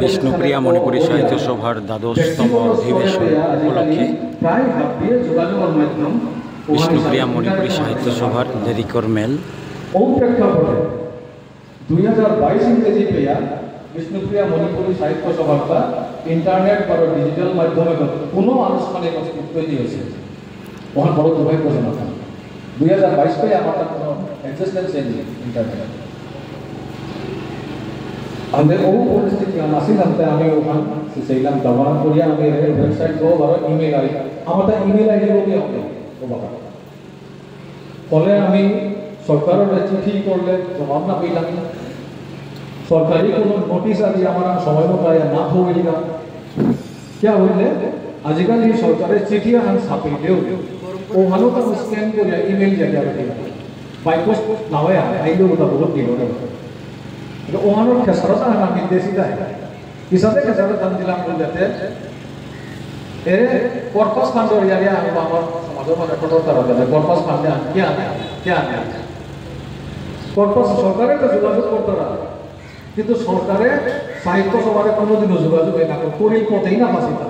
বিষ্ণুপ্রিয়া মণিপুরী সাহিত্য সভার দ্বাদশতম অধিবেশন উপলক্ষে বিষ্ণুপ্রিয়া মণিপুরী সাহিত্য সভার লেরিকর মেল বিষ্ণুপ্রিয়া মণিপুরী সাহিত্য সভাটা ইন্টারনেট বা ডিজিটাল মাধ্যমে কোনো আনুষ্ঠানিক অস্তিত্ব দিয়েছে ওখানে বড় দুর্ভাগ্যজনক 2022 পেয়ে আমার কোনো এক্সিস্টেন্স নেই ইন্টারনেট আমাদের বহু পরিস্থিতি আসিলাম তাই আমি ওখানে সেইলাম ব্যবহার করিয়া আমি ওয়েবসাইট গো বা ইমেল আইডি আমার ইমেল আইডি লোকে হবে ও বাবা ফলে আমি সরকারের চিঠি করলে জবাব না পেলাম সরকারি কোনো নোটিশ আজি আমার সময় মতো না হইলা क्या হইলে আজকাল এই সরকারের চিঠি আন ছাপিলেও ওখানে তো স্ক্যান করে ইমেল জায়গা রাখিলা বাই পোস্ট নাওয়া আইলো ওটা বহুত দিল তো ওখানে খেসারতা আমি দেশি যায় কিসাতে খেসারতা দাম দিলাম বলতে এ কর্পাস ফান্ড এরিয়া আমি আমার সমাজের মধ্যে কঠোর করা যাবে কর্পাস ফান্ডে কি কর্পাস সরকারের তো যোগাযোগ করতে না কিন্তু সরকারে সাহিত্য সভার কোনোদিনও যোগাযোগ না করি পথেই না বাঁচিত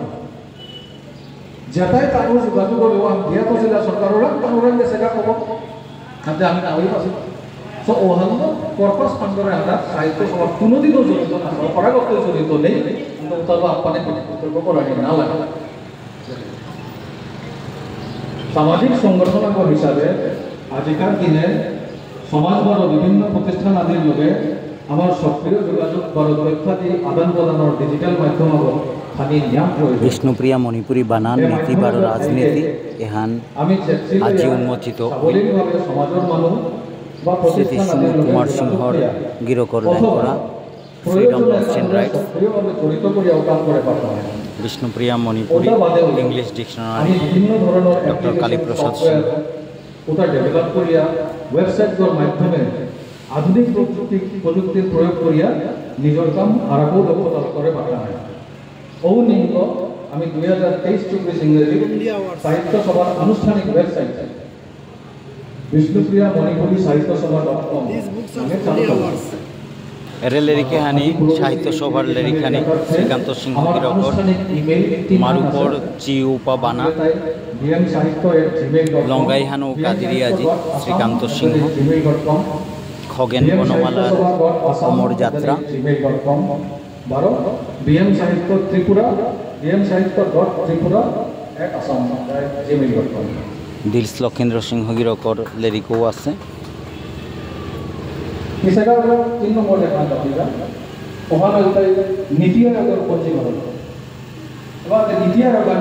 যেটাই তার যোগাযোগ করবো দিয়া করছিল সরকারের তারা সেটা কব তাতে আমি না হয়ে বাঁচি তো ওখানে কর্পাস ফান্ডের আমরা সাহিত্য সভা কোনোদিনও জড়িত না পরাগত জড়িত নেই তবে আপনাদের কর্তব্য করা না লাগে সামাজিক সংগঠন হিসাবে আজিকার দিনে সমাজবার বিভিন্ন প্রতিষ্ঠান আদির লোকে আমার সক্রিয় যোগাযোগ বড় তথ্যাদি আদান প্রদানের ডিজিটাল মাধ্যম খানি নিয়ম প্রয়োজন বিষ্ণুপ্রিয়া মণিপুরী বানান নীতি বা রাজনীতি এহান আজি উন্মোচিত সমাজের মানুষ বা প্রতিষ্ঠান কুমার সিংহর গিরকর করা ফ্রিডম এক্সচেঞ্জ রাইটস জড়িত করে কাম করে পারতে হয় Bishnupriya Manipuri English dictionary doctor Kaliprasad Singha ওটা ডেভেলপ করিয়া ওয়েবসাইটগুলোর মাধ্যমে আধুনিক প্রযুক্তির প্রয়োগ করিয়া নিজের কাম আরও দক্ষতা করে পাঠা হয় নিম্ন আমি 2023-24 ইংরেজি সাহিত্য সভার আনুষ্ঠানিক ওয়েবসাইট বিষ্ণুপ্রিয়া মণিপুরী সাহিত্য সভা.com এরে লেরিকে হানি সাহিত্য সভার লেরিখানি শ্রীকান্ত সিংহ গিরকর মারুপর চিউপা বানা লঙ্গাই হানু কাদিরিয়াজি শ্রীকান্ত সিংহ খগেন বনমালার অমর যাত্রা বিএম সাহিত্য ত্রিপুরা bm.tripura@assam.gmail.com দিলস লক্ষেন্দ্র সিংহ গিরকর লেরিকও আছে কিসেকা 3 নম্বর লেখা দাবিরা ওখানে নীতি আয়োগের পঞ্জীকরণ এবার নীতি আয়োগ